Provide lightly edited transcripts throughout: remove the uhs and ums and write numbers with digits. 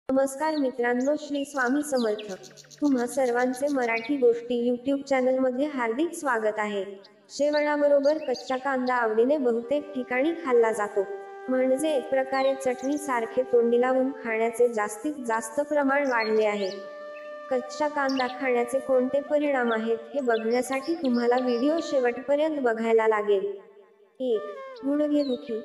नमस्कार मित्रांनो, श्री स्वामी समर्थ. तुम्हा सर्वांचे मराठी गोष्टी यूट्यूब चॅनलमध्ये हार्दिक स्वागत आहे. जेवणाबरोबर कच्चा कांदा आवडीने बहुतेक ठिकाणी खाल्ला जातो. म्हणजे एक प्रकारे चटणी सारखे तोंडी लावून खाण्याचे जास्तीत जास्त प्रमाण वाढले आहे. कच्चा कांदा खाण्याचे कोणते परिणाम आहेत हे बघण्यासाठी तुम्हाला व्हिडिओ शेवटपर्यंत बघायला लागेल. 1. गुडघेदुखी,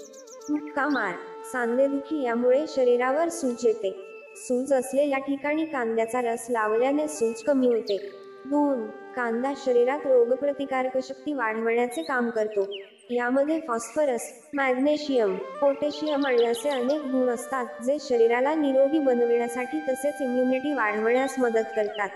मुक्का मार, सांधेदुखी यामुळे शरीरावर सूज येते. सूज असलेल्या ठिकाणी कांद्याचा रस लावल्याने सूज कमी होते. 2. कांदा शरीरात रोगप्रतिकारक शक्ती वाढवण्याचे काम करतो. यामध्ये फॉस्फरस, मॅग्नेशियम, पोटॅशियम आणि असे अनेक गुण असतात जे शरीराला निरोगी बनविण्यासाठी तसेच इम्युनिटी वाढवण्यास मदत करतात.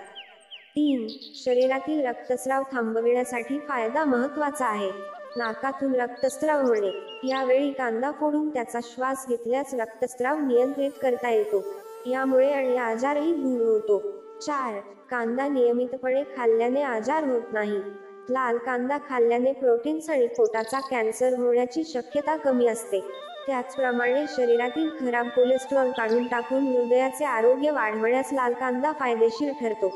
3. शरीरातील रक्तस्राव थांबविण्यासाठी फायदा महत्त्वाचा आहे. नाकातून रक्तस्राव होणे, यावेळी कांदा फोडून त्याचा श्वास घेतल्यास रक्तस्राव नियंत्रित करता येतो. यामुळे आणि आजारही दूर होतो. 4. कांदा नियमितपणे खाल्ल्याने आजार होत नाही. लाल कांदा खाल्ल्याने प्रोटीन्स आणि पोटाचा कॅन्सर होण्याची शक्यता कमी असते. त्याचप्रमाणे शरीरातील खराब कोलेस्ट्रॉल काढून टाकून हृदयाचे आरोग्य वाढवण्यास लाल कांदा फायदेशीर ठरतो.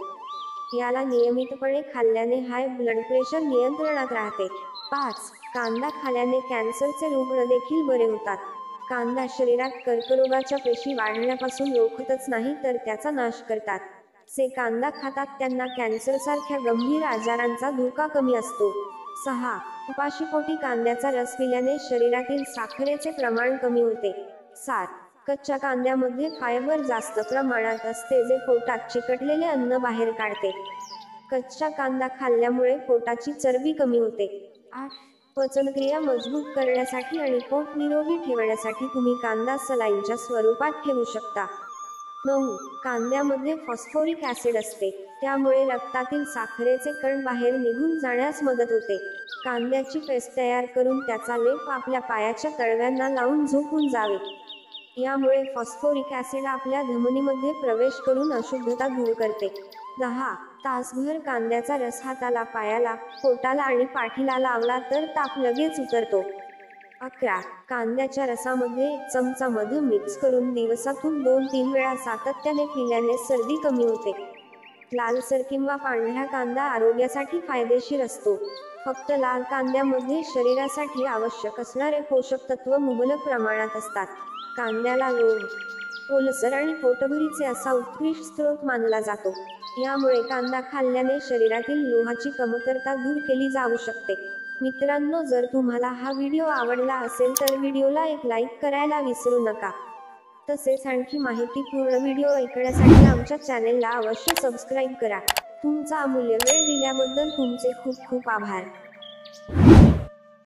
याला नियमितपणे खाल्ल्याने हाय ब्लड प्रेशर नियंत्रणात राहते. 5. कांदा खाल्ल्याने कॅन्सरचे रुग्ण देखील बरे होतात. कांदा शरीरात कर्करोगाच्या पेशी वाढण्यापासून रोखतच नाही तर त्याचा नाश करतात. जे कांदा खातात त्यांना कॅन्सरसारख्या गंभीर आजारांचा धोका कमी असतो. 6. उपाशीपोटी कांद्याचा रस पिल्याने शरीरातील साखरेचे प्रमाण कमी होते. 7. कच्च्या कांद्यामध्ये फायबर जास्त प्रमाणात असते जे पोटात चिकटलेले अन्न बाहेर काढते. कच्चा कांदा खाल्ल्यामुळे पोटाची चरबी कमी होते. 8. पचनक्रिया मजबूत करण्यासाठी आणि पोट निरोगी ठेवण्यासाठी तुम्ही कांदा सलाईनच्या स्वरूपात ठेवू शकता. 9. कांद्यामध्ये फॉस्फोरिक ॲसिड असते, त्यामुळे रक्तातील साखरेचे कण बाहेर निघून जाण्यास मदत होते. कांद्याची पेस्ट तयार करून त्याचा लेप आपल्या पायाच्या तळव्यांना लावून झोपून जावे. यामुळे फॉस्फोरिक ॲसिड आपल्या धमनीमध्ये प्रवेश करून अशुद्धता दूर करते. 10. तासभर कांद्याचा रस हाताला, पायाला, पोटाला आणि पाठीला लावला तर ताप लगेच उतरतो. 11. कांद्याच्या रसामध्ये 1 चमचा मध मिक्स करून दिवसातून 2-3 वेळा सातत्याने पिल्याने सर्दी कमी होते. लालसर किंवा पांढरा कांदा आरोग्यासाठी फायदेशीर असतो. फक्त लाल कांद्यामध्ये शरीरासाठी आवश्यक असणारे पोषक तत्व मुबलक प्रमाणात असतात. कांद्याला लोह, ओलसर आणि पोटभरीचे असा उत्कृष्ट स्रोत मानला जातो. यामुळे कांदा खाल्ल्याने शरीरातील लोहाची कमतरता दूर केली जाऊ शकते. मित्रांनो, जर तुम्हाला हा व्हिडिओ आवडला असेल तर व्हिडिओला एक लाईक करायला विसरू नका. तसेच आणखी माहितीपूर्ण व्हिडिओ ऐकण्यासाठी आमच्या चॅनेलला अवश्य सबस्क्राईब करा. तुमचा अमूल्य वेळ दिल्याबद्दल तुमचे खूप खूप आभार.